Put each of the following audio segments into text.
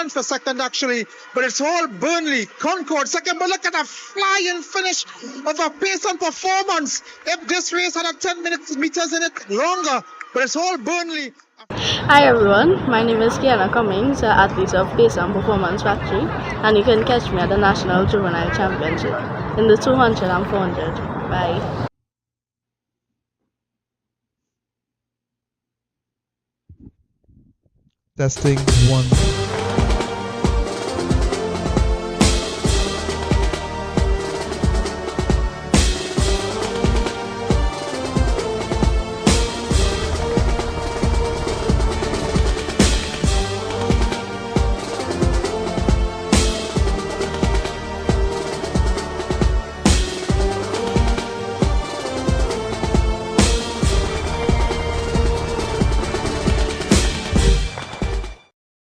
challenge for second actually, but it's all Burnley, Concord second. But look at a flying finish of a pace and performance. If this race had a 10 meters in it longer, but it's all Burnley. Hi everyone, my name is Kiana Cummings, athlete of Pace and Performance Factory, and you can catch me at the National Juvenile Championship in the 200 and 400. Bye. Testing 1.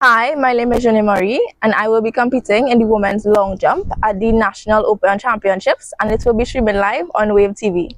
Hi, my name is Jenny Marie, and I will be competing in the women's long jump at the National Open Championships, and it will be streaming live on Wave TV.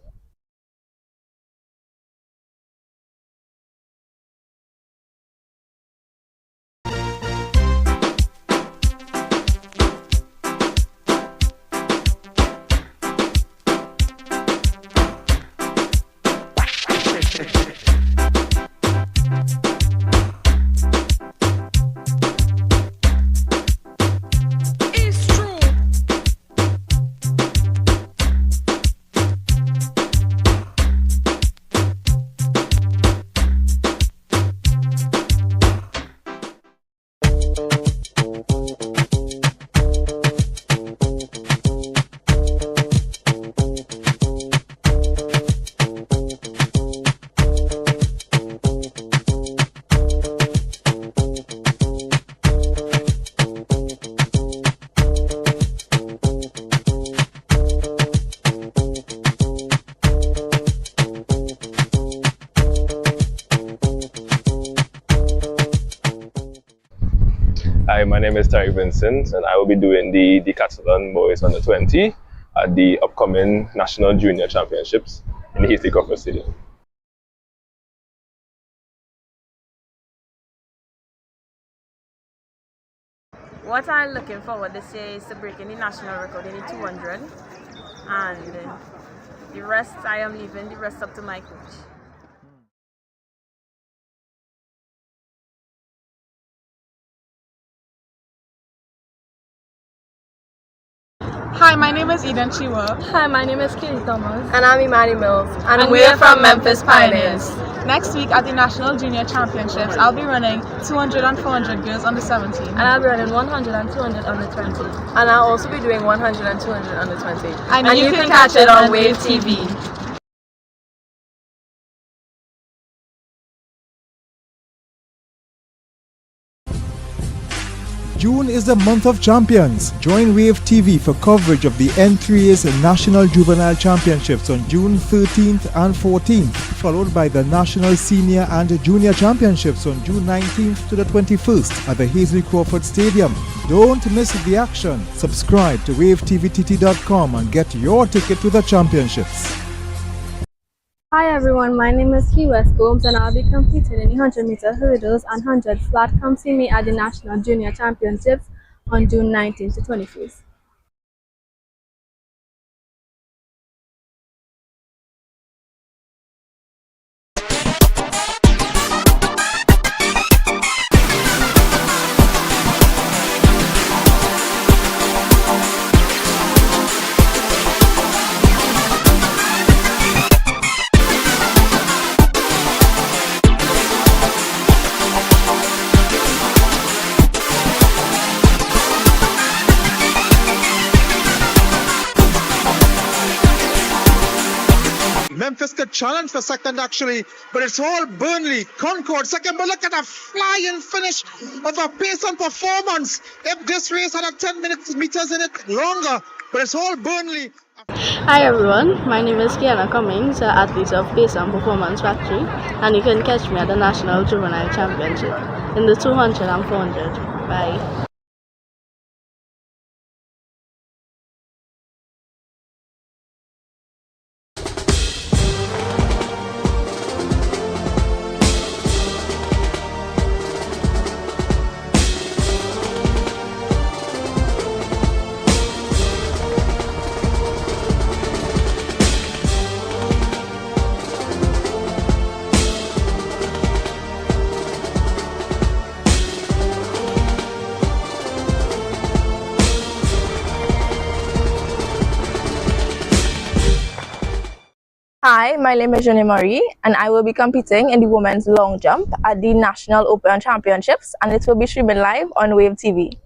Hi, my name is Terry Vincent, and I will be doing the Decathlon Boys Under 20 at the upcoming National Junior Championships in the East Crawford Stadium. What I'm looking forward this year is to breaking the national record in the 200, and the rest I am leaving the rest up to my coach. Hi, my name is Eden Chiwa. Hi, my name is Katie Thomas. And I'm Imani Mills. And we're from Memphis Pioneers. Next week at the National Junior Championships, I'll be running 200 and 400 girls under 17. And I'll be running 100 and 200 under 20. And I'll also be doing 100 and 200 under 20. And you can catch it on Wave TV. June is the month of champions. Join Wave TV for coverage of the N3's National Juvenile Championships on June 13th and 14th, followed by the National Senior and Junior Championships on June 19th to the 21st at the Hazley Crawford Stadium. Don't miss the action. Subscribe to wavetvtt.com and get your ticket to the championships. Hi everyone, my name is Key West Gomes, and I'll be competing in the 100-meter hurdles and 100 flat. Come see me at the National Junior Championships on June 19th to 21st. Memphis could challenge for second actually, but it's all Burnley, Concord second. But look at a flying finish of a pace and performance. If this race had a 10 meters in it longer, but it's all Burnley. Hi everyone, my name is Kiana Cummings, athlete of Pace and Performance Factory, and you can catch me at the National Juvenile Championship in the 200 and 400. Bye. Hi, my name is Marie, and I will be competing in the women's long jump at the National Open Championships, and it will be streaming live on Wave TV.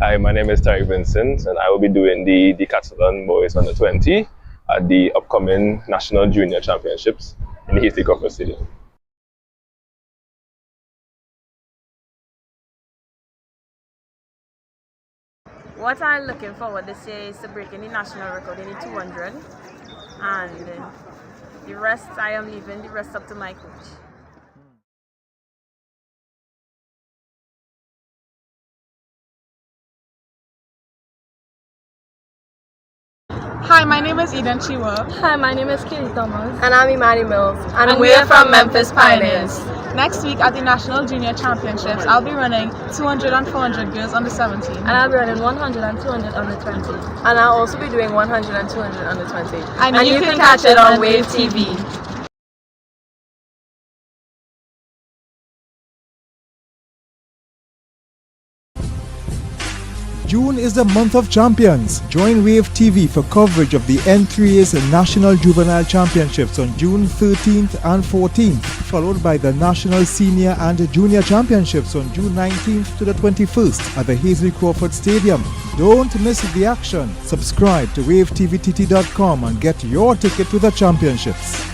Hi, my name is Tarek Vincent, and I will be doing the decathlon boys under 20 at the upcoming National Junior Championships in the Hasty Crawford Stadium. What I'm looking forward this year is to breaking the national record in the 200, and the rest I am leaving the rest up to my coach. Hi, my name is Eden Chiwa. Hi, my name is Katie Thomas. And I'm Imani Mills, And we're from Memphis Pioneers. Next week at the National Junior Championships, I'll be running 200 and 400 girls under 17. And I'll be running 100 and 200 under 20. And I'll also be doing 100 and 200 under 20. And you can catch it on Wave TV. June is the month of champions. Join Wave TV for coverage of the N3's National Juvenile Championships on June 13th and 14th, followed by the National Senior and Junior Championships on June 19th to the 21st at the Hasty Crawford Stadium. Don't miss the action. Subscribe to wavetvtt.com and get your ticket to the championships.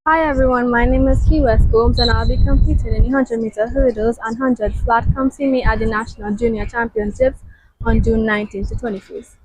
Hi everyone, my name is West Gomes and I'll be competing in the 100-meter hurdles and 100 flat. Come see me at the National Junior Championships on June 19th to 21st.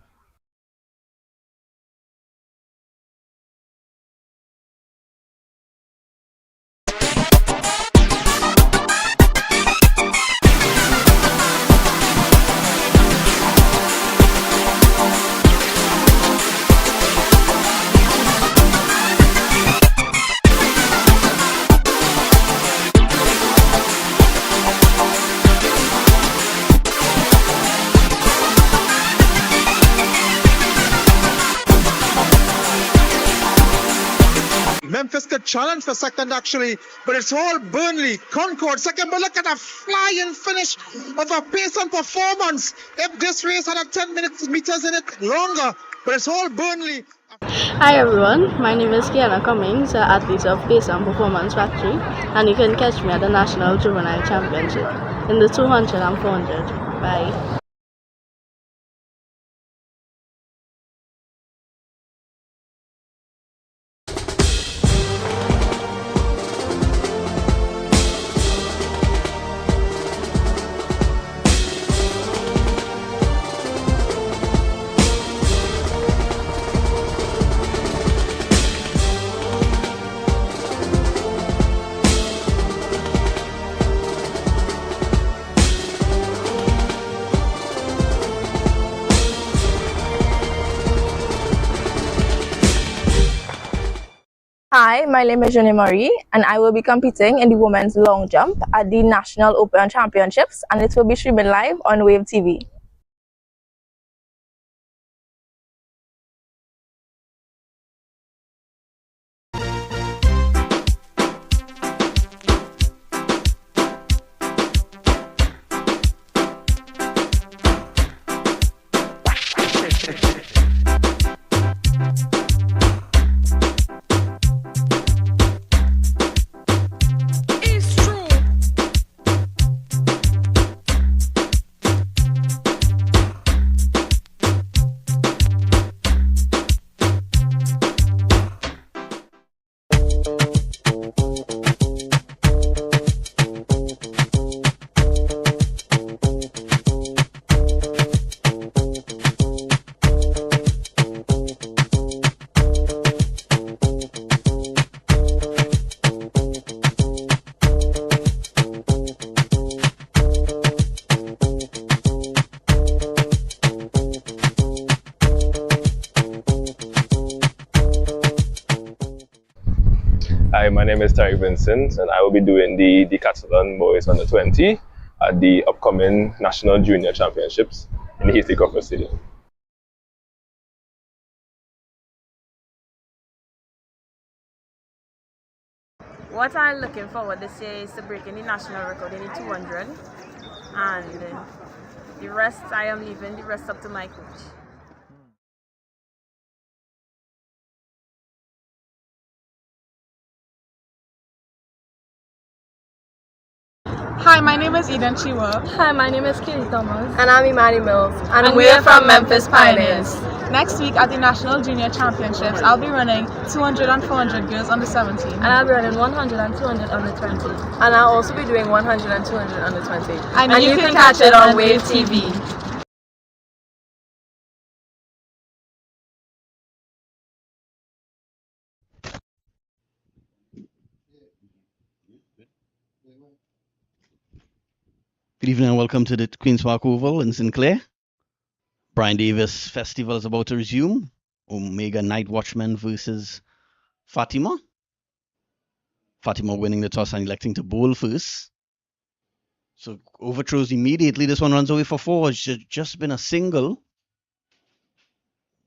Memphis could challenge for second actually, but it's all Burnley, Concord second. But look at a flying finish of a pace and performance. If this race had a 10 meters in it longer, but it's all Burnley. Hi everyone, my name is Kiana Cummings, athlete of Pace and Performance Factory, and you can catch me at the National Juvenile Championship in the 200 and 400. Bye. Hi, my name is Marie, and I will be competing in the women's long jump at the National Open Championships, and it will be streaming live on Wave TV. Hi, my name is Tariq Vincent, and I will be doing the decathlon boys under 20 at the upcoming National Junior Championships in the Hasty Crawford Stadium. What I'm looking forward this year is to breaking the national record in the 200, and the rest I am leaving the rest up to my coach. Hi, my name is Eden Chiwa. Hi, my name is Katie Thomas. And I'm Imani Mills. And we're from Memphis Pioneers. Next week at the National Junior Championships, I'll be running 200 and 400 girls under 17. And I'll be running 100 and 200 under 20. And I'll also be doing 100 and 200 under 20. And you can catch it on Wave TV. Good evening and welcome to the Queen's Park Oval in Sinclair. Brian Davis Festival is about to resume. Omega Nightwatchmen versus Fatima. Fatima winning the toss and electing to bowl first. So overthrows immediately. This one runs away for four. It's just been a single.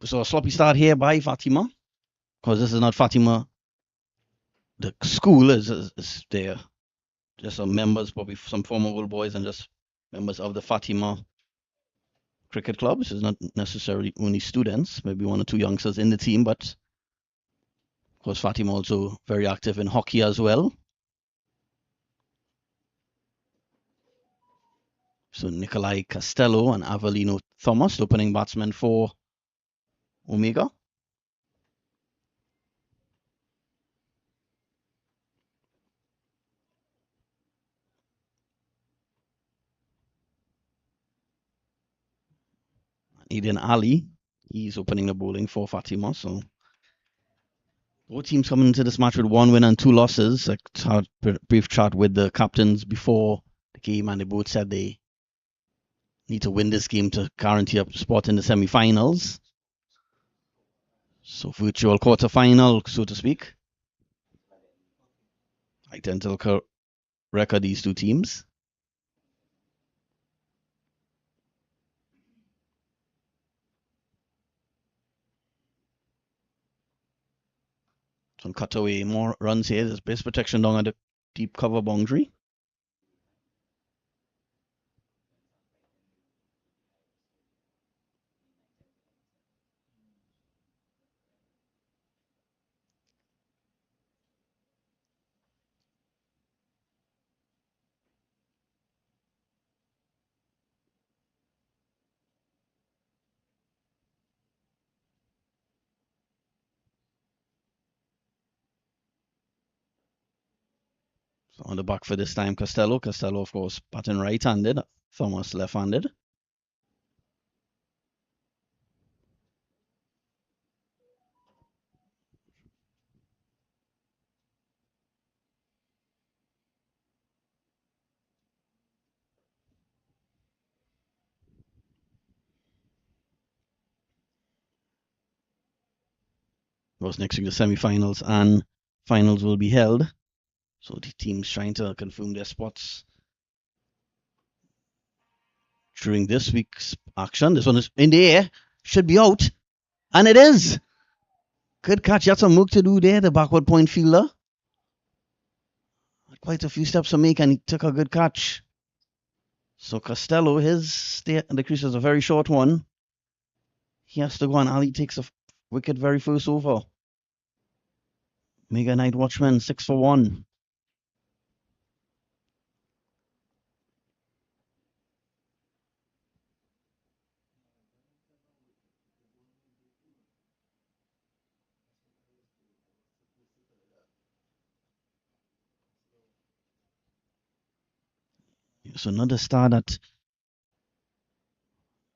So a sloppy start here by Fatima. Because this is not Fatima. The school is there. Just some members, probably some former old boys and just members of the Fatima Cricket Club. This is not necessarily only students, maybe one or two youngsters in the team, but of course Fatima also very active in hockey as well. So Nikolai Castello and Avelino Thomas, opening batsmen for Omega. Eden Ali, he's opening the bowling for Fatima. So both teams coming into this match with one win and two losses. A brief chat with the captains before the game, and they both said they need to win this game to guarantee a spot in the semi-finals. So virtual quarter-final, so to speak. Identical record, these two teams. Some cutaway, more runs here. There's base protection down at the deep cover boundary. So on the back for this time, Costello. Costello, of course, batting right-handed. Thomas left-handed. Of course, next week the semi-finals and finals will be held. So the teams trying to confirm their spots during this week's action. This one is in the air. Should be out. And it is. Good catch. He had some work to do there, the backward point fielder. Had quite a few steps to make, and he took a good catch. So Costello, his stay at the crease is a very short one. He has to go, and Ali takes a wicket very first over. Mega Nightwatchmen 6 for 1. Here's another star that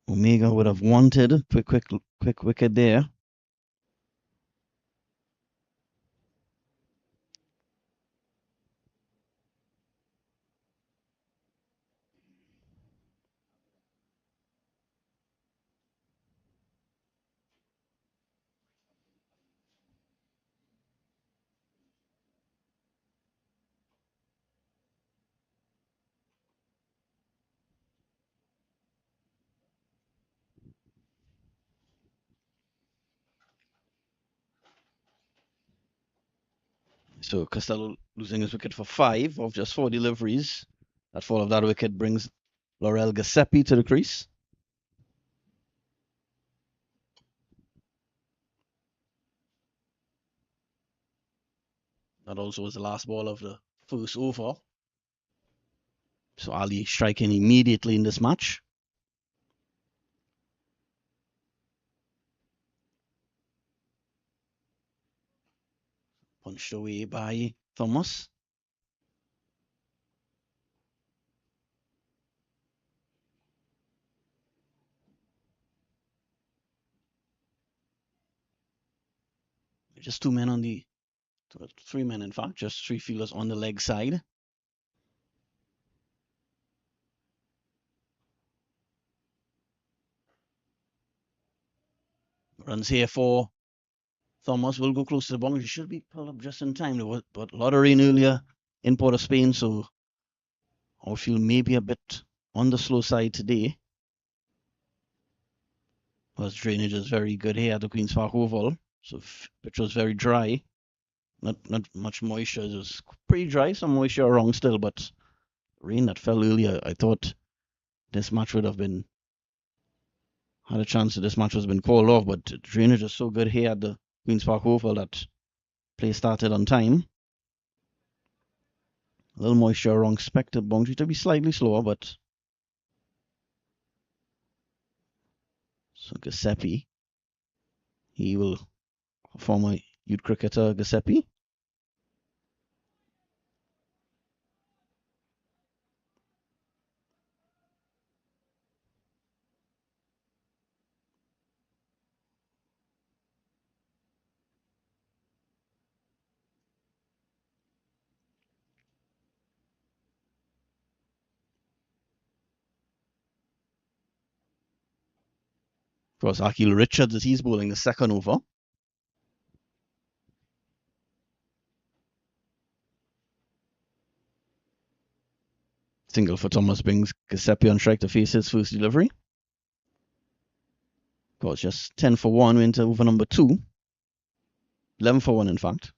Omega would have wanted. Quick wicket there. So Costello losing his wicket for 5 of just 4 deliveries. That fall of that wicket brings Laurel Giuseppe to the crease. That also was the last ball of the first over. So Ali striking immediately in this match. Punched away by Thomas. Just 2 men on the 3 men, in fact, just 3 fielders on the leg side. Runs here for Thomas will go close to the boundary. Should be pulled up just in time. But a lot of rain earlier in Port of Spain, so outfield may be a bit on the slow side today. Plus drainage is very good here at the Queen's Park Oval, so pitch was very dry. Not much moisture. It was pretty dry, some moisture around still, but rain that fell earlier, I thought this match would have been had a chance that this match has been called off, but drainage is so good here at the Queen's Park Oval that play started on time. A little moisture around, expected boundary to be slightly slower, but so Giuseppe, he will former youth cricketer Giuseppe. Of course, Akil Richards as he's bowling the second over. Single for Thomas brings Giuseppe on strike to face his first delivery. Of course, just 10 for 1 into over number 2. 11 for 1, in fact.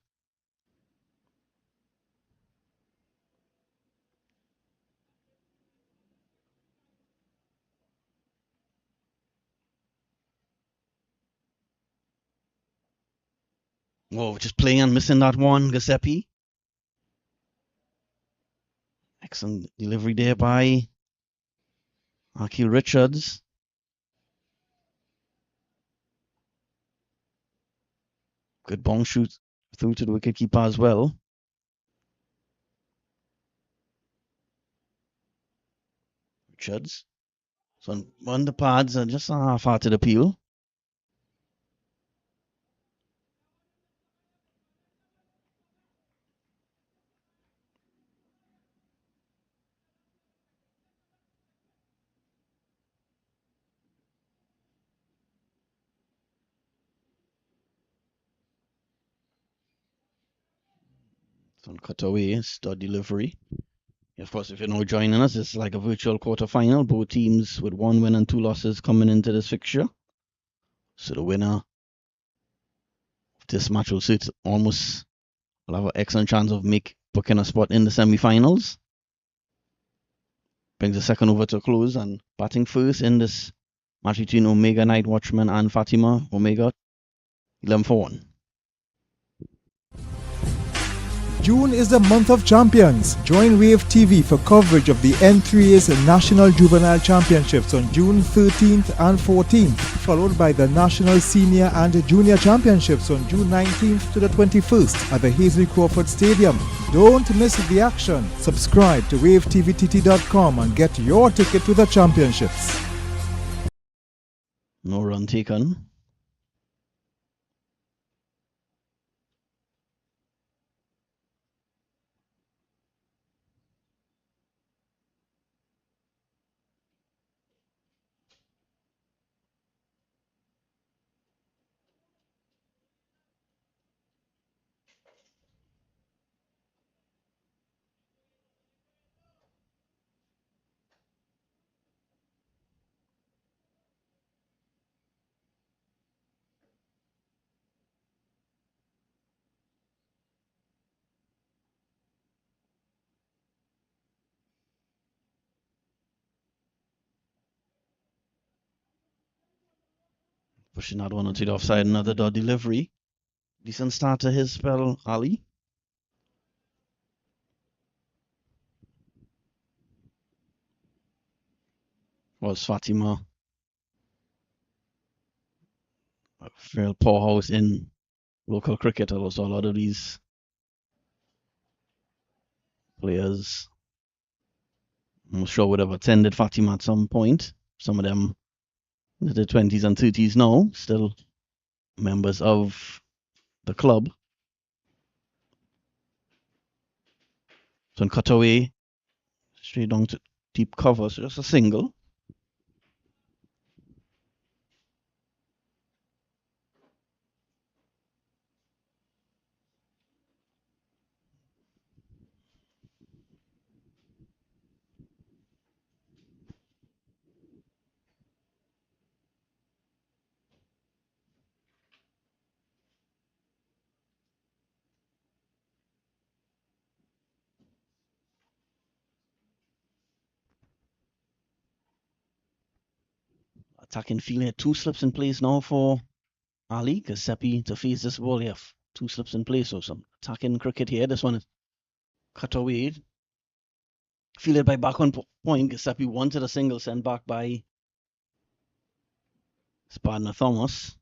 Oh, just playing and missing that one, Giuseppe. Excellent delivery there by Akil Richards. Good bong shoot through to the wicketkeeper as well. Richards. So on the pads and just a half-hearted appeal. So cut away, stud delivery. Of course, if you're now joining us, it's like a virtual quarter-final. Both teams with 1 win and 2 losses coming into this fixture. So the winner of this match will sit almost will have an excellent chance of booking a spot in the semi-finals. Brings the second over to a close, and batting first in this match between Omega Nightwatchmen and Fatima. Omega 11 for 1. June is the month of champions. Join Wave TV for coverage of the N3A's National Juvenile Championships on June 13th and 14th, followed by the National Senior and Junior Championships on June 19th to the 21st at the Hazley Crawford Stadium. Don't miss the action. Subscribe to wavetvtt.com and get your ticket to the championships. No run taken. Pushing that one onto the offside, another dot delivery. Decent start to his spell, Ali. Was Fatima a real powerhouse in local cricket? Also, a lot of these players, I'm sure, would have attended Fatima at some point. Some of them in the 20s and 30s now, still members of the club. So in cutaway, straight down to deep cover, so just a single. Attacking field here, 2 slips in place now for Ali. Giuseppe to face this ball here. 2 slips in place, so some attacking cricket here. This one is cut away. Fielded by back on point. Giuseppe wanted a single sent back by his partner Thomas.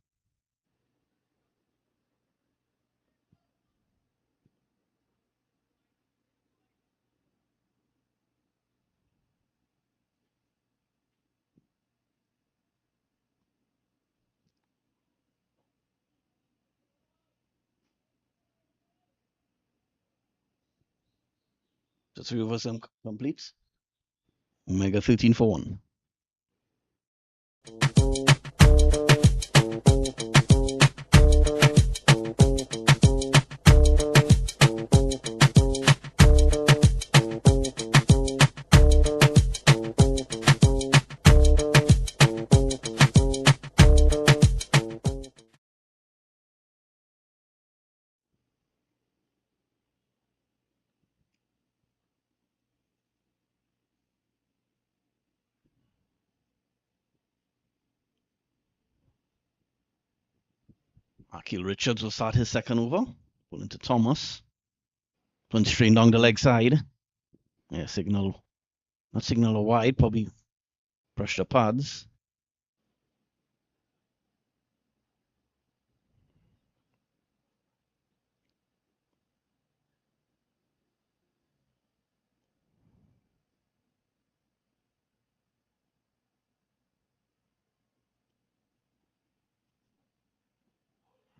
The 3 overs completes. Omega 13 for 1. Akil Richards will start his second over. Pulling to Thomas. Punch straight down the leg side. Yeah, signal. Not signal a wide, probably brush the pads.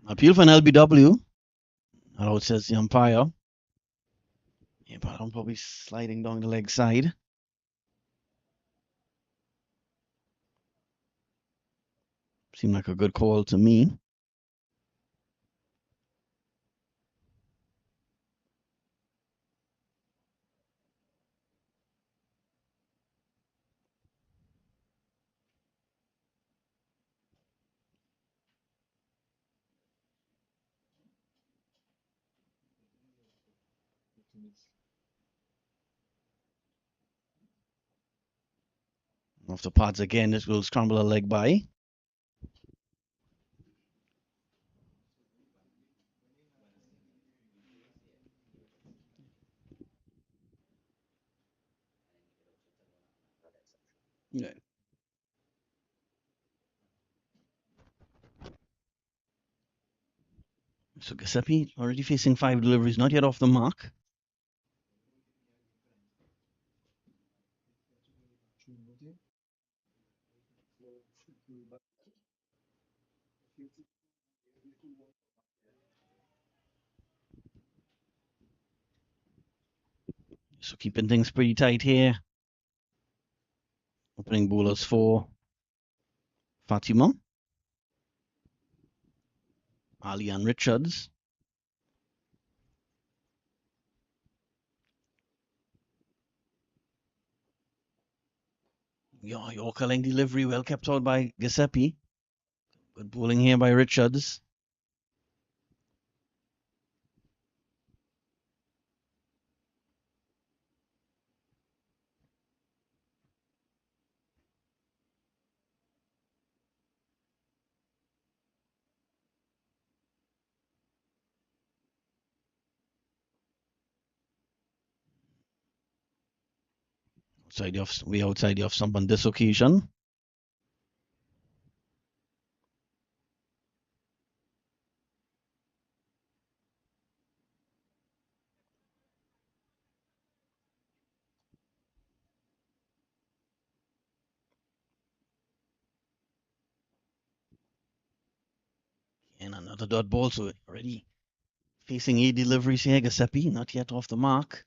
Appeal for an LBW. Hello, says the umpire. Yeah, but I'm probably sliding down the leg side. Seemed like a good call to me. Off the pads again, this will scramble a leg by. Yeah. So Giuseppe already facing 5 deliveries, not yet off the mark. So keeping things pretty tight here. Opening bowlers for Fatima, Ali and Richards. Yorker length delivery, well kept out by Giuseppe. Good bowling here by Richards. way outside the off stump on this occasion. And another dot ball, so already facing a deliveries here. Giuseppe not yet off the mark.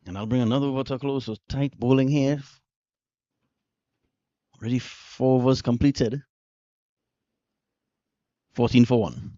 And I'll bring another over to a close. So tight bowling here. Already 4 overs completed. 14 for 1.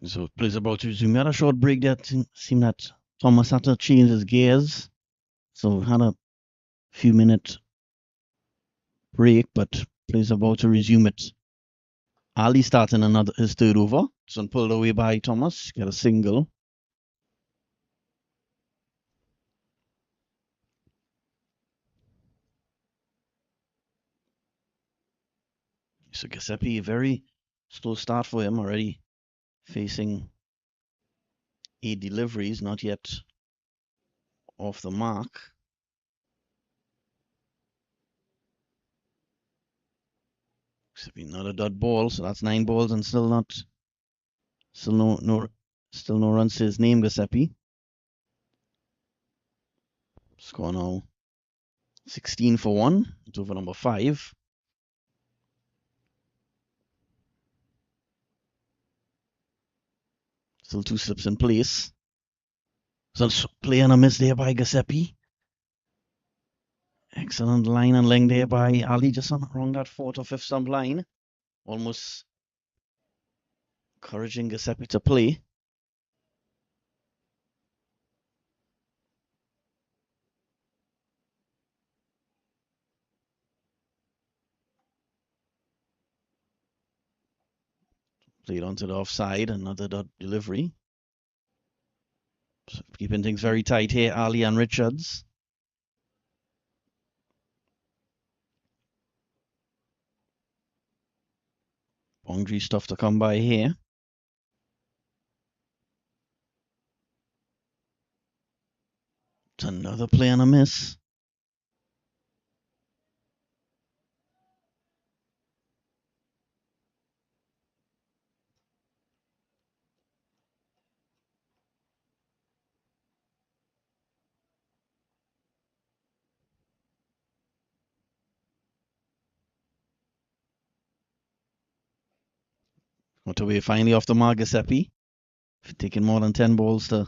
So plays about to resume. We had a short break there. Seemed that Thomas had to change his gears. So we had a few minute break, but plays about to resume it. Ali starting his third over. This one pulled away by Thomas. Got a single. So Giuseppe, a very slow start for him already. Facing 8 deliveries, not yet off the mark. Giuseppe, another dot ball, so that's 9 balls and still no runs to his name, Giuseppe. Score now 16 for 1. It's over number 5. Still 2 slips in place. So play and a miss there by Giuseppe. Excellent line and length there by Ali, just on around that 4th or 5th stump line. Almost encouraging Giuseppe to play. Played onto the offside, another dot delivery. So keeping things very tight here, Ali and Richards. Boundary stuff to come by here. It's another play and a miss. Got away finally off the mark, Giuseppe. Taking more than 10 balls to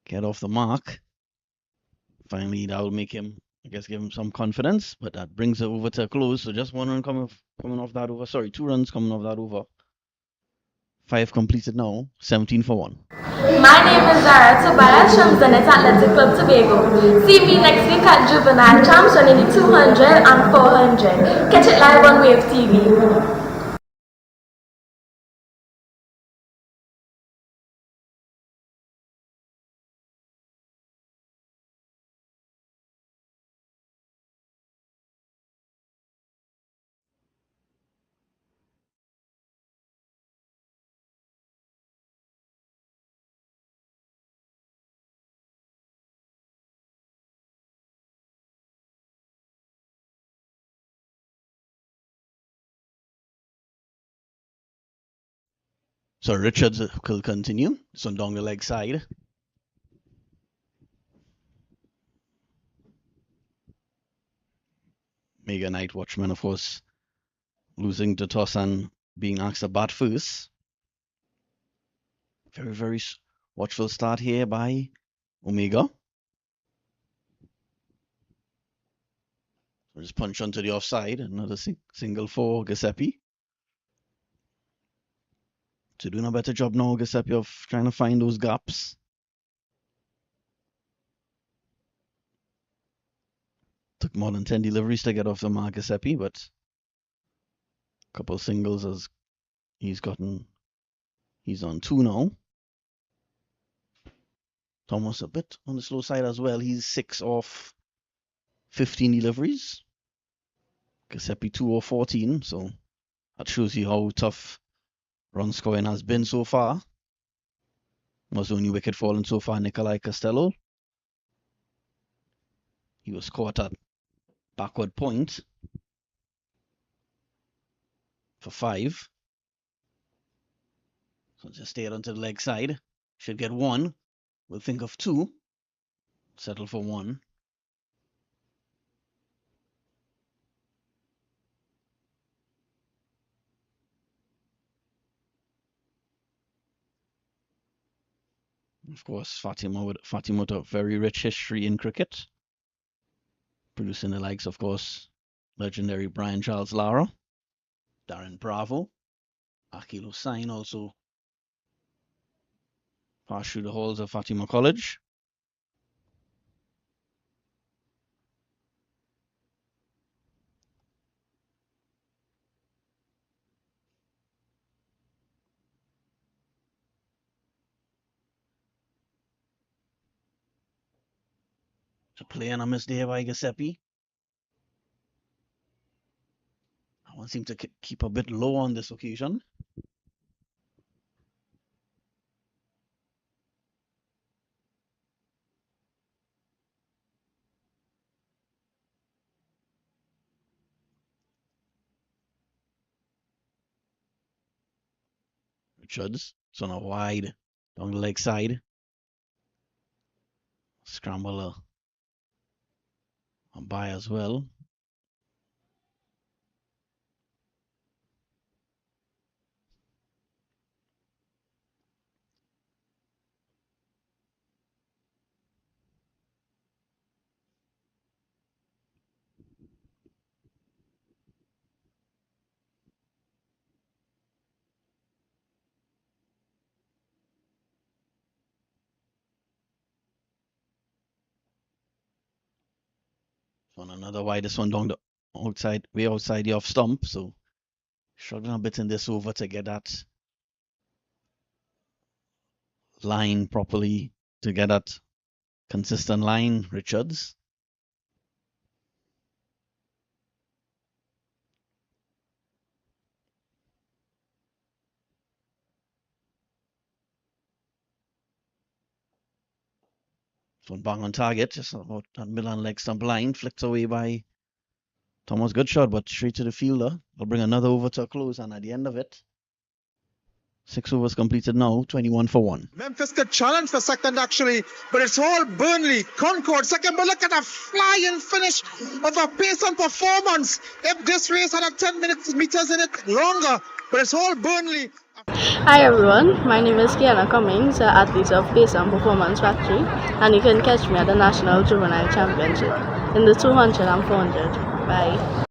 get off the mark. Finally, that will make him, I guess, give him some confidence. But that brings it over to a close. So just 1 run coming off that over. Sorry, 2 runs coming off that over. 5 completed now. 17 for 1. My name is Zara Tobias from Zenit Athletic Club Tobago. See me next week at Juvenile Champs running the 200 and 400. Catch it live on Wave TV. So Richards will continue. This one down the leg side. Mega Nightwatchmen, of course, losing the toss and being asked to bat first. Very, very watchful start here by Omega. So just punch onto the offside. Another single for Giuseppe. So doing a better job now, Giuseppe, of trying to find those gaps. Took more than 10 deliveries to get off the mark, Giuseppe, but a couple singles as he's on 2 now. Thomas a bit on the slow side as well. He's 6 off 15 deliveries. Giuseppe 2 or 14, so that shows you how tough run scoring has been so far. Was the only wicket fallen so far, Nikolai Costello. He was caught at backward point for 5. So just stay onto the leg side. Should get 1. We'll think of 2. Settle for 1. Of course, Fatima with a very rich history in cricket, producing the likes, of course, legendary Brian Charles Lara, Darren Bravo, Akil Hussain also passed through the halls of Fatima College. To play and a miss there by Giuseppe. I want him to keep a bit low on this occasion. Richards, so now wide down the leg side. Scramble a bye as well. So on another wide, this one down the outside, way outside the off stump. So struggling a bit in this over to get that line properly, to get that consistent line, Richards. This one bang on target, just about that middle and leg stump line, flicked away by Thomas. Good shot, but straight to the fielder. They'll bring another over to a close, and at the end of it, 6 overs completed now, 21 for 1. Memphis could challenge for second actually, but it's all Burnley. Concord second, but look at a flying finish of a pace and performance. If this race had a 10 meters in it longer, but it's all Burnley. Hi everyone, my name is Kiana Cummings, athlete of Pace and Performance Factory, and you can catch me at the National Juvenile Championship in the 200 and 400. Bye.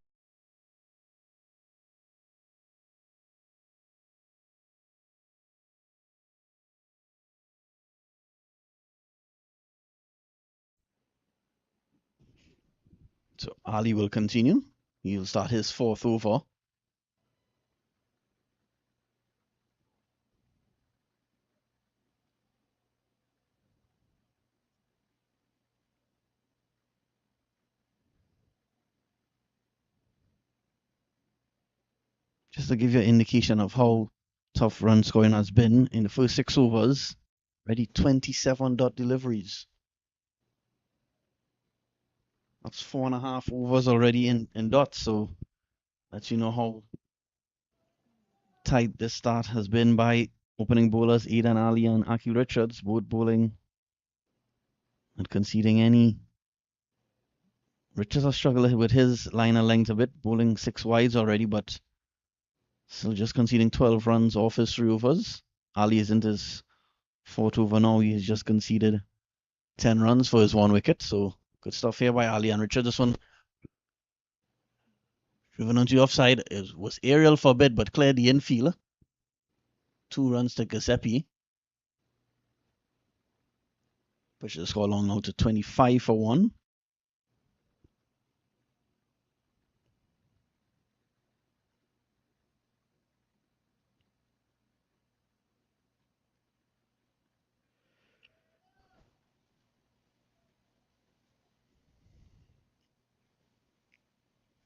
So Ali will continue. He'll start his 4th over. Just to give you an indication of how tough run scoring has been in the first 6 overs, already 27 dot deliveries. That's 4.5 overs already in dots, so lets you know how tight this start has been by opening bowlers Aidan Ali and Aki Richards, both bowling and conceding any. Richards has struggled with his line of length a bit, bowling 6 wides already, but still just conceding 12 runs off his 3 overs. Ali is into his 4th over now. He's just conceded 10 runs for his 1 wicket, so good stuff here by Ali and Richards. This one driven onto the offside. It was aerial for a bit, but cleared the infield. 2 runs to Giuseppe. Pushes the score along now to 25 for 1.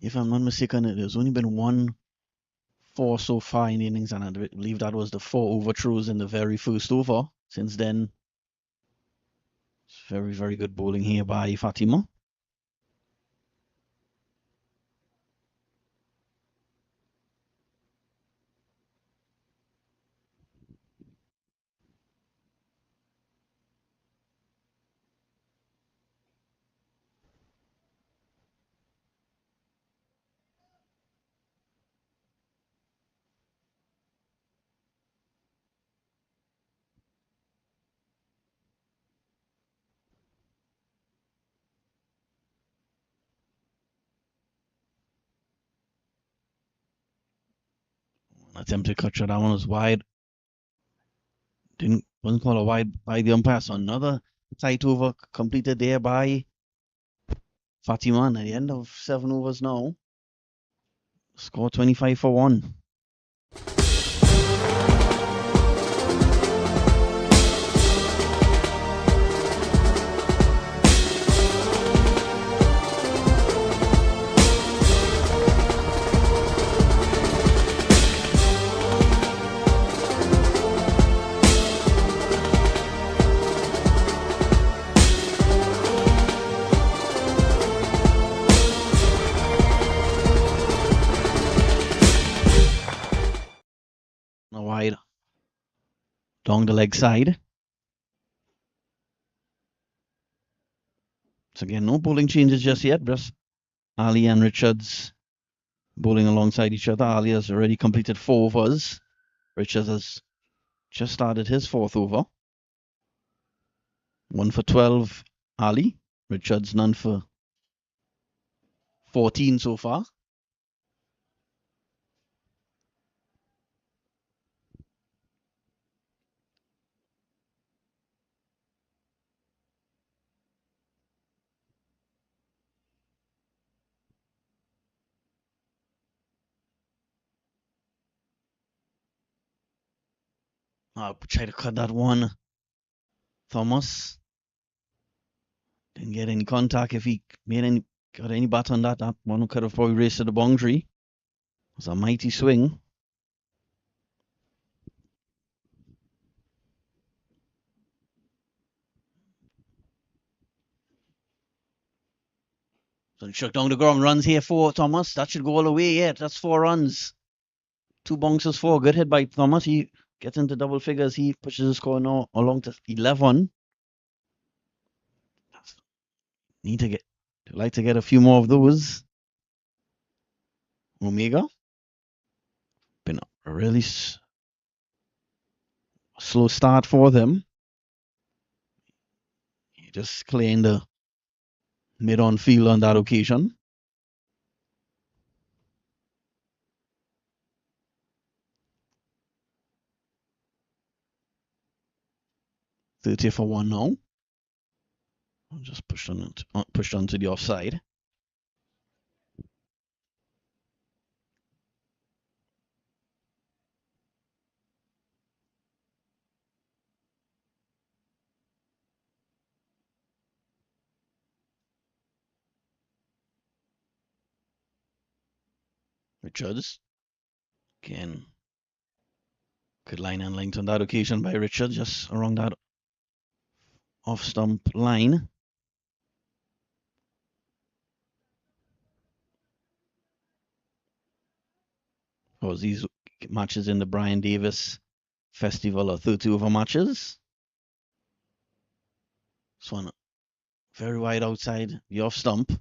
If I'm not mistaken, there's only been 1 4 so far in the innings, and I believe that was the 4 overthrows in the very first over. Since then, it's very, very good bowling here by Fatima. Attempted cut shot, that one was wide. Wasn't called a wide by the umpire. So another tight over completed there by Fatima. And at the end of 7 overs now, score 25 for 1. Wide along the leg side. So again, no bowling changes just yet. Just Ali and Richards bowling alongside each other. Ali has already completed 4 overs. Richards has just started his 4th over. 1 for 12, Ali. Richards none for 14 so far. Try to cut that one. Thomas didn't get any contact. If he got any bat on that one could have probably raced to the boundary. It was a mighty swing. So he struck down the ground. Runs here for Thomas. That should go all the way. Yeah, that's 4 runs. 2 bounces, 4. Good hit by Thomas. He gets into double figures. He pushes the score now along to 11. Like to get a few more of those. Omega. Been a really slow start for them. Just clearing the mid-on field on that occasion. .30 for 1 now. Just pushed onto the offside. Richards. Again. Good line and length on that occasion by Richards, just around that off-stump line. Was these matches in the Brian Davis Festival are 30 over matches. This one very wide outside the off stump,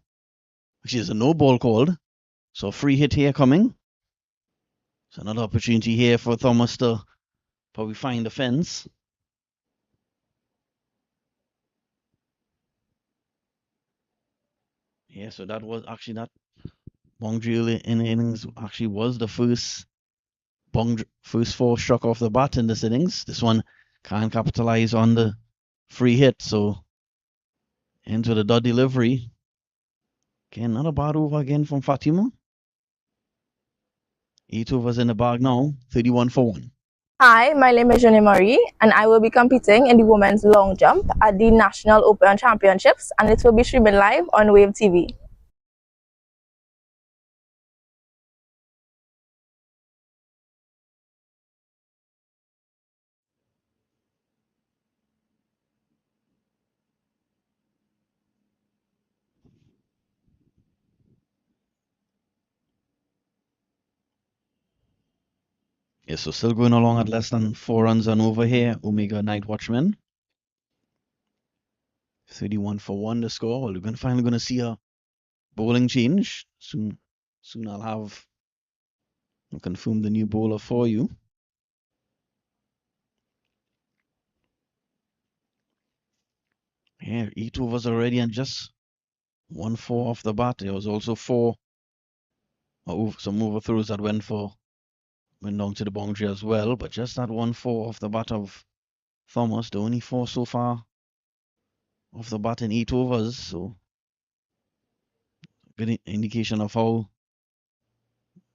which is a no ball called. So a free hit here coming. So another opportunity here for Thomas to probably find the fence. Yeah, so that was actually that boundary in innings actually was the first 4 struck off the bat in this innings. This one can't capitalize on the free hit, so into the dot delivery. Again, not a bad over again from Fatima. 8 overs in the bag now, 31 for 1. Hi, my name is Jenny Marie, and I will be competing in the women's long jump at the National Open Championships, and it will be streaming live on Wave TV. Yeah, so still going along at less than 4 runs on over here. Omega Nightwatchmen. 31 for 1 the score. Well, we're finally going to see a bowling change. Soon I'll confirm the new bowler for you. Yeah, 8 overs already and just 1-4 off the bat. There was also 4 some overthrows that went down to the boundary as well, but just that 1-4 off the bat of Thomas, the only 4 so far off the bat in 8 overs, so good indication of how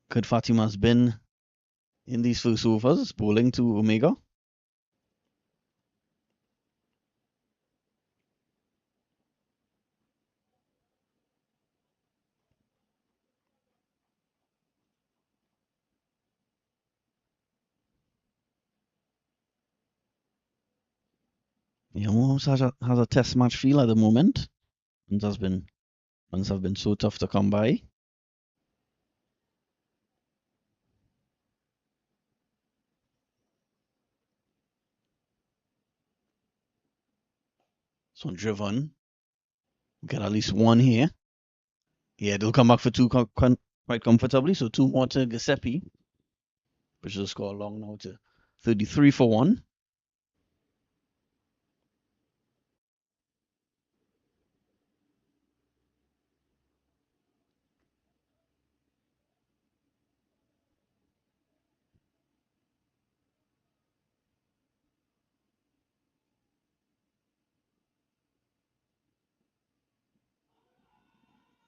good Fatima's been in these first overs, bowling to Omega. Yeah, almost has a test match feel at the moment. Runs have been so tough to come by. This one driven. Get at least one here. Yeah, they'll come back for two quite comfortably. So two more to Giuseppe, which will score along now to 33 for 1.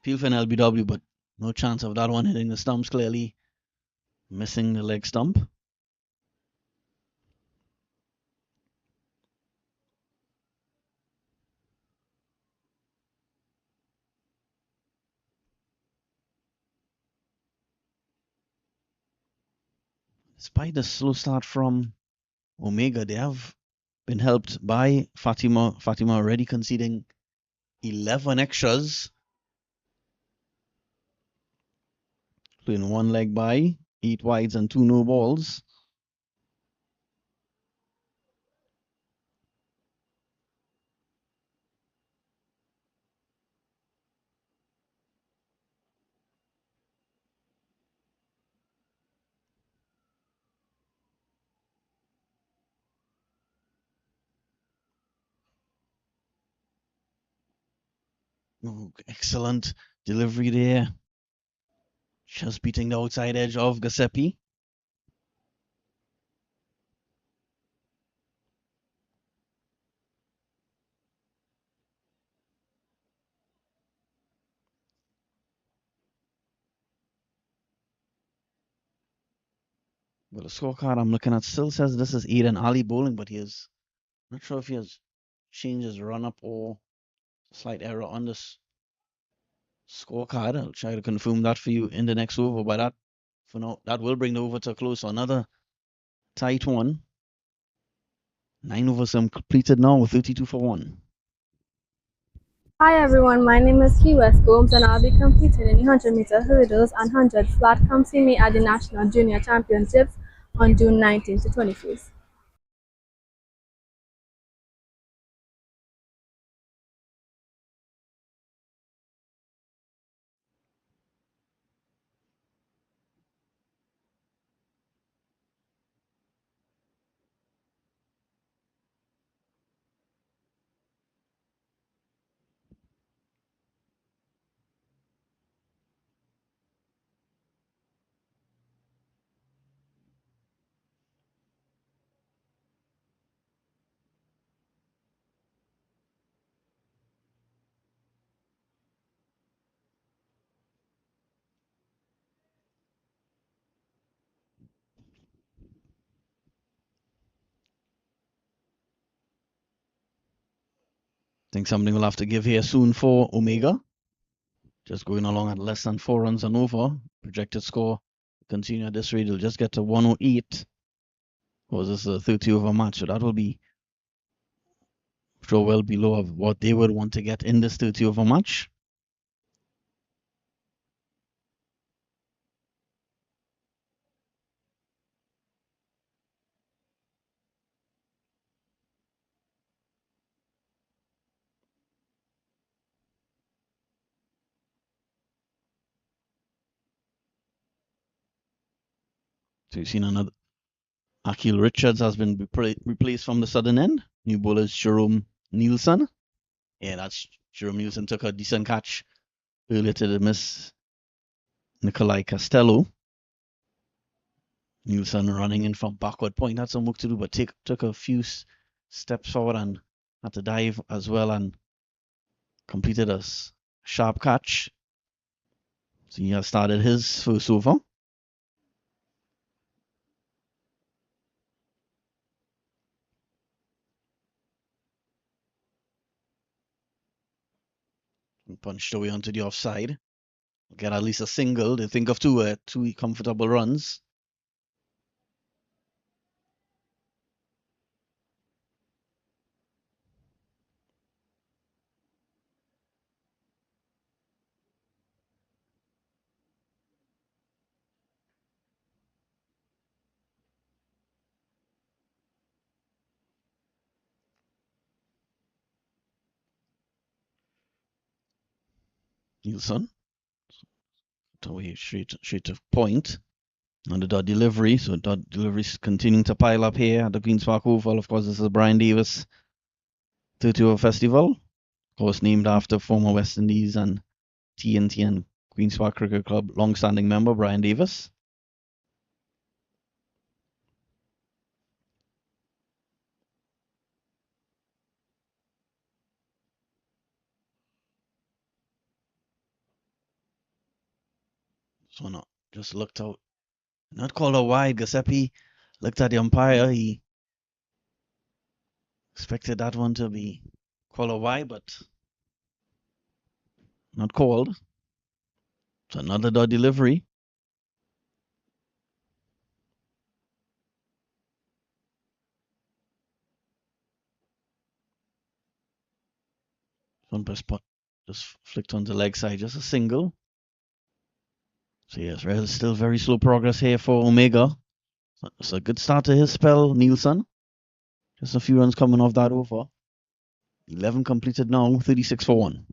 Feel for an LBW, but no chance of that one hitting the stumps. Clearly missing the leg stump. Despite the slow start from Omega, they have been helped by Fatima. Fatima already conceding 11 extras. Playing one leg by, 8 wides and 2 no balls. Oh, excellent delivery there. Just beating the outside edge of Giuseppe. Well, the scorecard I'm looking at still says this is Aiden Ali bowling, but he is not sure if he has changed his run up or slight error on this scorecard. I'll try to confirm that for you in the next over. But that, for now, that will bring the over to a close. So another tight one. 9 overs completed now with 32 for 1. Hi everyone, my name is West Gomes and I'll be competing in the 100-meter hurdles and 100 flat. Come see me at the National Junior Championships on June 19th to 21st. Think something will have to give here soon for Omega. Just going along at less than 4 runs and over. Projected score continue at this rate. They'll just get to 108. Was this a 30 over match? So that will be sure well below of what they would want to get in this 30 over match. So you've seen another. Akil Richards has been replaced from the southern end. New bowler is Jerome Nielsen. Yeah, that's Jerome Nielsen took a decent catch earlier to miss Nikolai Costello. Nielsen running in from backward point. Had some work to do, but took a few steps forward and had to dive as well and completed a sharp catch. So he has started his first over. And punched away onto the offside. Get at least a single. They think of two comfortable runs. Nielsen. Away straight to point. On the dot delivery, so dot deliveries continuing to pile up here at the Queen's Park Oval. Of course, this is Brian Davis 30-over festival, of course named after former West Indies and TNT and Queen's Park Cricket Club long-standing member Brian Davis. So no, just looked out, not called out wide. Giuseppe looked at the umpire. He expected that one to be called out wide, but not called. So another dot delivery. One per spot, just flicked on the leg side, just a single. So yes, still very slow progress here for Omega. It's a good start to his spell, Nielsen. Just a few runs coming off that over. 11 completed now, 36 for 1.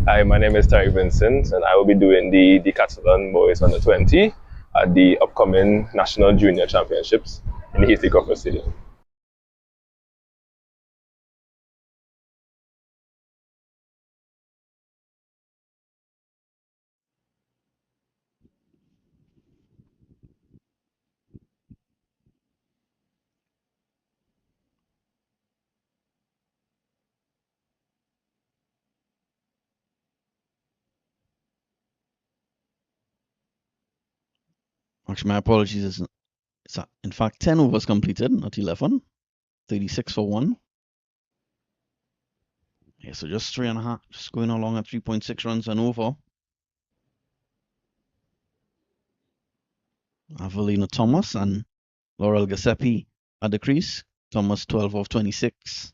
Hi, my name is Tariq Vincent, and I will be doing the Decathlon Boys Under 20 at the upcoming National Junior Championships in the Heathrow Crawford Stadium. Actually, my apologies. It's in fact 10 overs completed, not 11. 36 for 1. Yeah, so just 3.5, just going along at 3.6 runs and over. Avelina Thomas and Laurel Giuseppe at the crease. Thomas 12 off 26.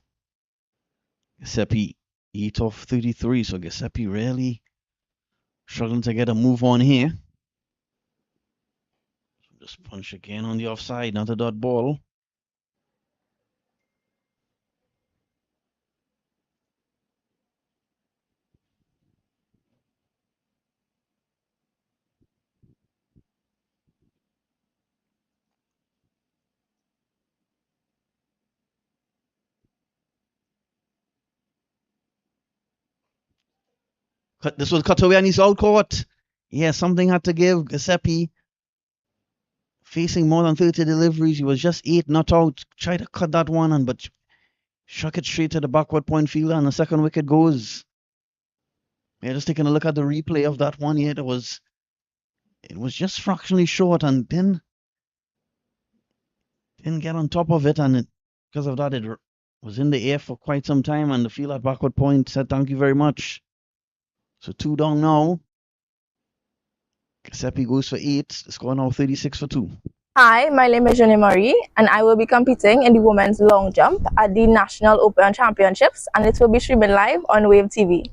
Giuseppe 8 off 33. So Giuseppe really struggling to get a move on here. Just punch again on the offside, not a dot ball. This was cut away and he's out caught. Yeah, something had to give. Giuseppe facing more than 30 deliveries. He was just 8 not out. Tried to cut that one, but struck it straight to the backward point fielder, and the second wicket goes. Yeah, just taking a look at the replay of that one. Yeah, it was just fractionally short, and didn't get on top of it, and because of that, it was in the air for quite some time, and the field at backward point said thank you very much. So 2 down now. Giuseppe goes for 8. The score now 36 for 2. Hi, my name is Jenny Marie, and I will be competing in the women's long jump at the National Open Championships, and it will be streaming live on Wave TV.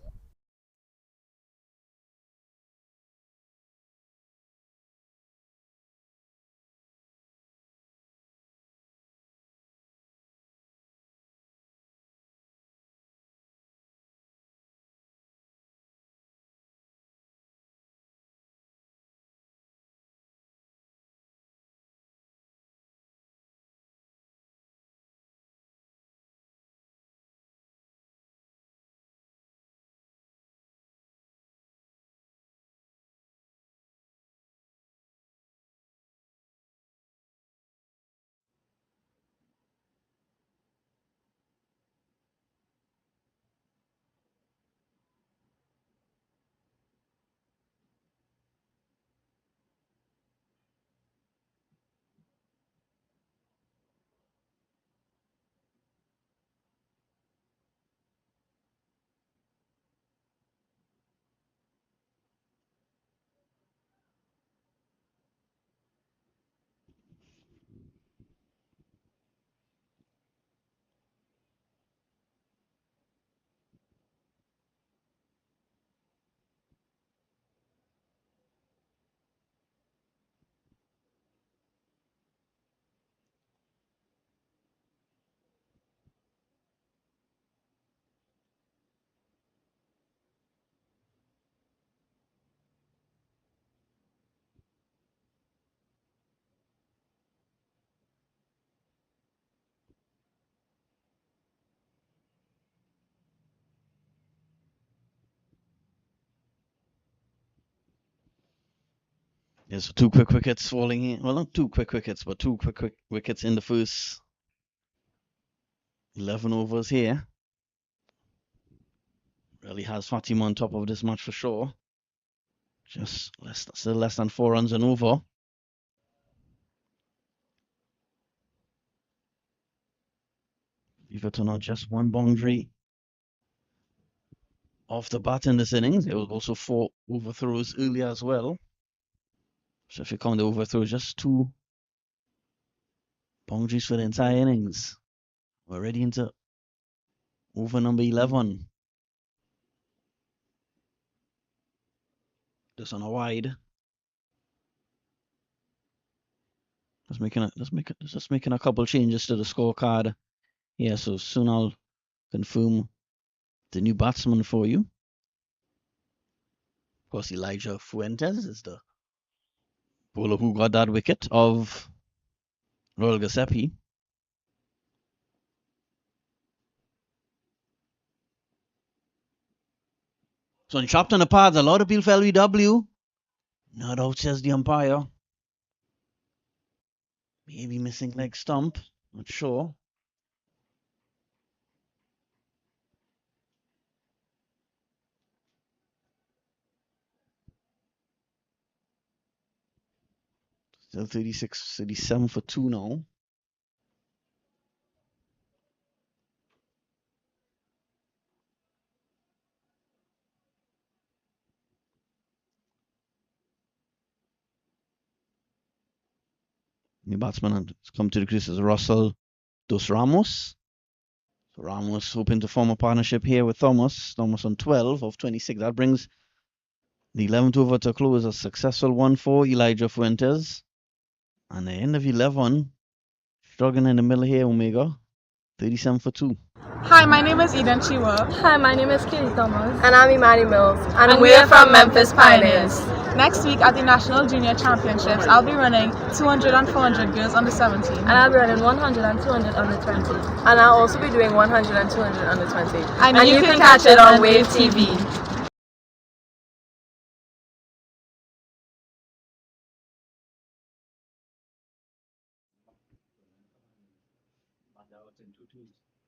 There's two quick wickets falling in. Well, not two quick wickets, but two quick wickets in the first 11 overs here. Really has Fatima on top of this match for sure. Just still less than 4 runs and over. Believe it or not, just one boundary off the bat in this innings. There was also 4 overthrows earlier as well. So if you count the overthrows, just 2 boundaries for the entire innings. We're already into over number 11. Just on a wide. Just making a couple changes to the scorecard. Yeah, so soon I'll confirm the new batsman for you. Of course, Elijah Fuentes is the bowler who got that wicket of Royal Giuseppe. So on chopped on the pads, a lot of people for LBW. Not out, says the umpire. Maybe missing leg stump. Not sure. Still 36, 37 for 2 now. The batsman has come to the crease as Russell Dos Ramos. So Ramos hoping to form a partnership here with Thomas. Thomas on 12 of 26. That brings the 11th over to close. A successful one for Elijah Fuentes. And the end of 11. Struggling in the middle here, Omega. 37 for 2. Hi, my name is Eden Chiwa. Hi, my name is Katie Thomas. And I'm Imani Mills. And we're from Memphis Pioneers. Next week at the National Junior Championships, I'll be running 200 and 400 girls under 17. And I'll be running 100 and 200 under 20. And I'll also be doing 100 and 200 under 20. And you can catch it on Wave TV.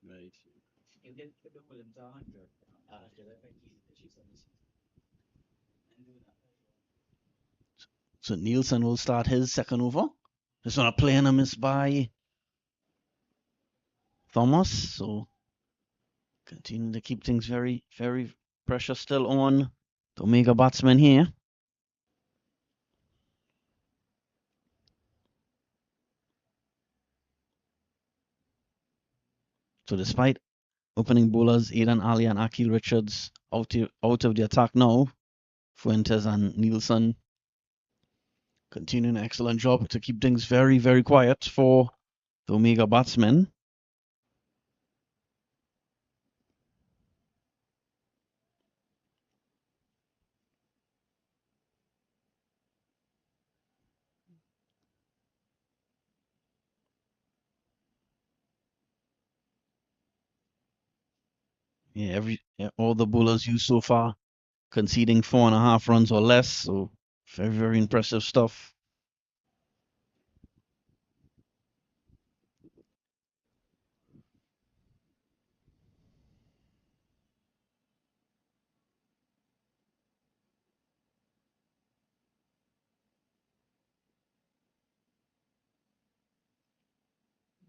Right. So Nielsen will start his second over. Just on a play and a miss by Thomas. So continuing to keep things very, very pressure still on the Omega batsman here. So despite opening bowlers Aidan Ali and Akil Richards out of the attack now, Fuentes and Nielsen continuing an excellent job to keep things very, very quiet for the Omega batsmen. Yeah, all the bowlers used so far conceding 4.5 runs or less. So very, very impressive stuff.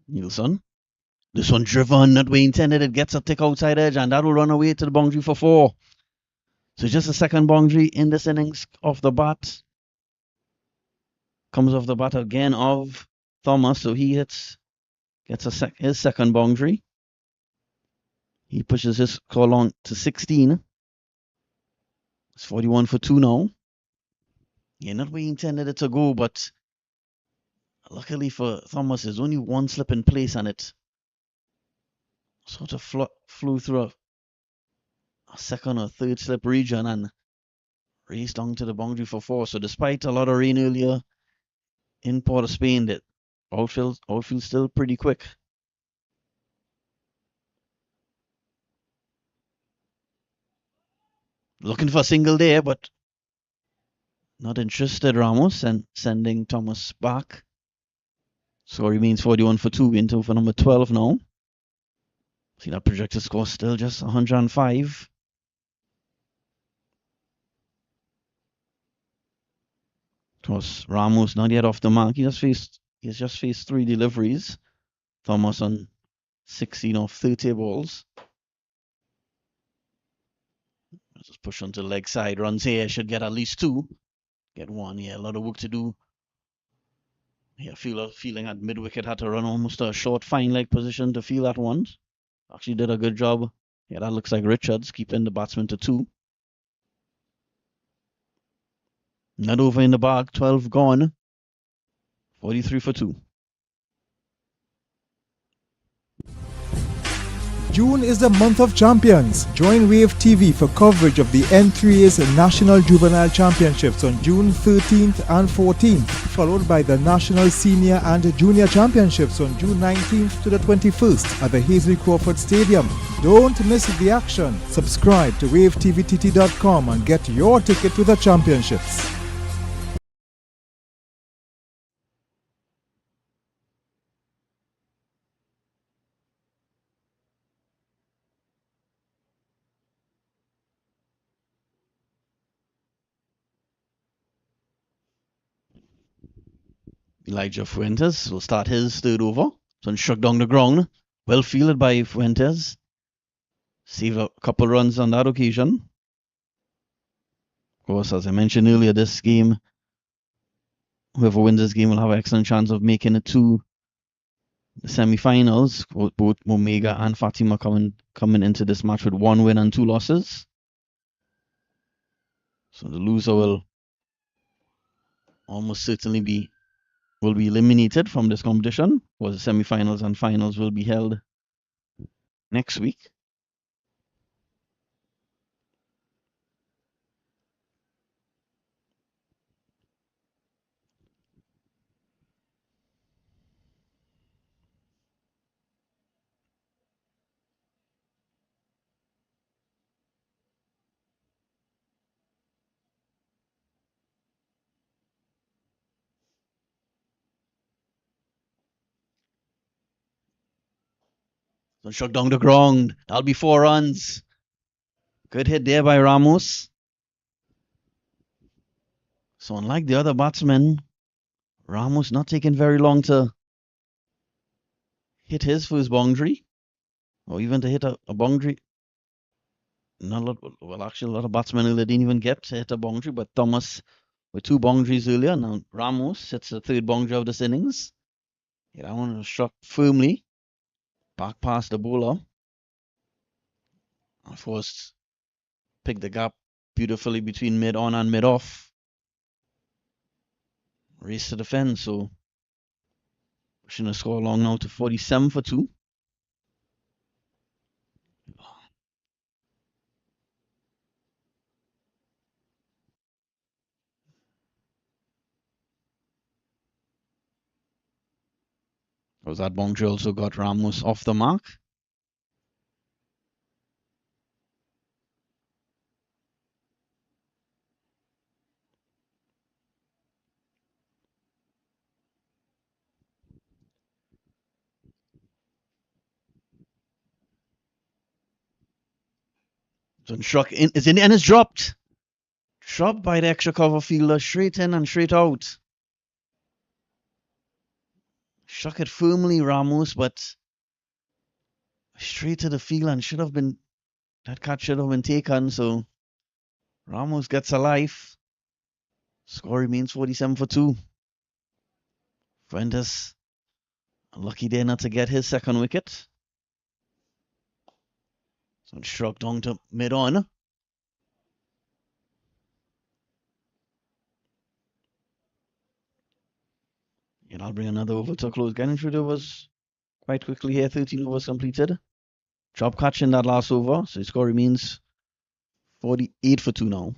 Nielsen. This one driven, not way intended. It gets a tick outside edge, and that will run away to the boundary for 4. So just a second boundary in this innings off the bat. Comes off the bat again of Thomas, so he gets his second boundary. He pushes his score along to 16. It's 41 for 2 now. Yeah, not where he intended it to go, but luckily for Thomas, there's only one slip in place, and it sort of flew through a second or third slip region and raced down to the boundary for 4. So despite a lot of rain earlier in Port of Spain, that outfield still pretty quick. Looking for a single there, but Not interested, Ramos, and sending Thomas back. Score remains 41 for 2 into for number 12 now. See that projected score still just 105. It was Ramos not yet off the mark. He's just faced 3 deliveries. Thomas on 16 of 30 balls. Just push onto the leg side. Runs here. Should get at least 2. Get 1. Yeah, a lot of work to do. Yeah, feeling at mid-wicket had to run almost a short fine leg position to feel that one. Actually did a good job. Yeah, that looks like Richards keeping the batsman to 2. Not over in the bag. 12 gone. 43 for 2. June is the month of champions. Join Wave TV for coverage of the N3A's National Juvenile Championships on June 13th and 14th, followed by the National Senior and Junior Championships on June 19th to the 21st at the Hazley Crawford Stadium. Don't miss the action. Subscribe to wavetvtt.com and get your ticket to the championships. Elijah Fuentes will start his third over. So struck down the ground. Well fielded by Fuentes. Saved a couple runs on that occasion. Of course, as I mentioned earlier, this game, whoever wins this game will have an excellent chance of making it to the semi-finals. Both Omega and Fatima coming into this match with 1 win and 2 losses. So the loser will almost certainly be eliminated from this competition, because the semi-finals and finals will be held next week. So struck down the ground. That'll be 4 runs. Good hit there by Ramos. So unlike the other batsmen, Ramos not taking very long to hit his first boundary, or even to hit a boundary. Not a lot, well, actually, a lot of batsmen earlier didn't even get to hit a boundary, but Thomas with 2 boundaries earlier. Now Ramos hits the 3rd boundary of this innings. Yeah, that one was struck firmly back past the bowler. Of course, pick the gap beautifully between mid-on and mid-off. Race to the fence, so pushing the score along now to 47 for 2. That boundary also got Ramos off the mark. So struck in, it's in and it's dropped. Dropped by the extra cover fielder, straight in and straight out. Struck it firmly, Ramos, but straight to the field, and that catch should have been taken. So Ramos gets a life. Score remains 47 for 2. Fuentes unlucky there not to get his 2nd wicket. So struck down to mid-on. And I'll bring another over to a close. Getting through the overs quite quickly here. 13 overs completed. Drop catch in that last over. So the score remains 48 for 2 now.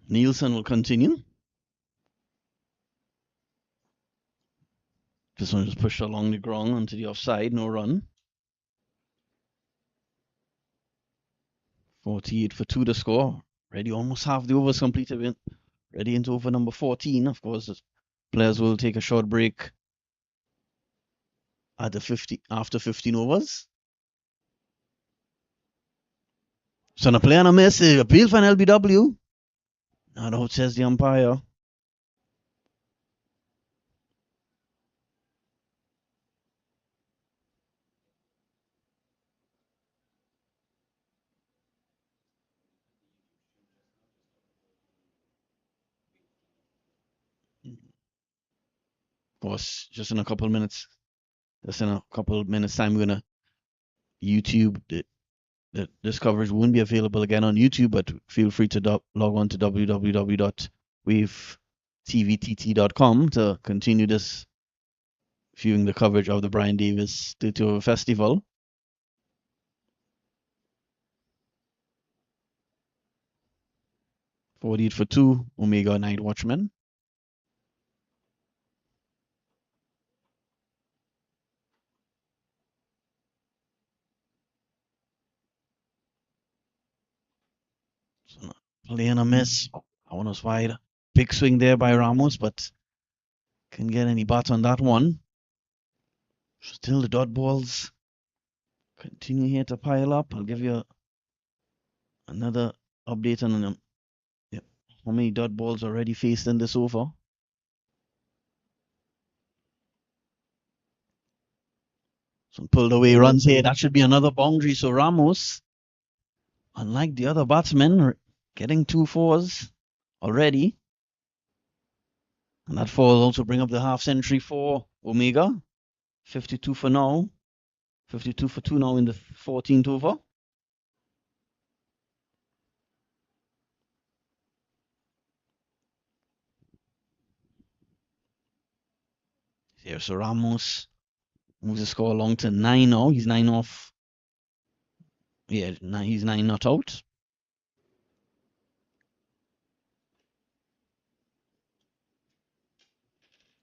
Nielsen will continue. This one is pushed along the ground onto the offside, no run. 48 for 2 to score. Ready, almost half the overs completed. Ready into over number 14. Of course, the players will take a short break at the after 15 overs. So a play and a miss. Appeal for an LBW. Not out, says the umpire. Of course, just in a couple minutes. Just in a couple minutes time, we're gonna YouTube this coverage won't be available again on YouTube, but feel free to log on to www.wavetvtt.com to continue this viewing the coverage of the Brian Davis 30 Festival. .48 for 2, Omega Nightwatchmen. So play and a miss. That one was wide. Big swing there by Ramos, but couldn't get any bat on that one. Still the dot balls continue here to pile up. I'll give you another update on them. Yep. How many dot balls already faced in this over? Some pulled away runs here. That should be another boundary. So Ramos, unlike the other batsmen, getting 2 fours already. And that 4 will also bring up the half century for Omega. 52 for now. 52 for 2 now in the 14th over. Here, so Ramos moves the score along to 9 now. He's 9 off. Yeah, he's 9 not out.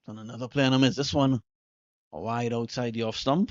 And another play on him is this one wide outside the off stump.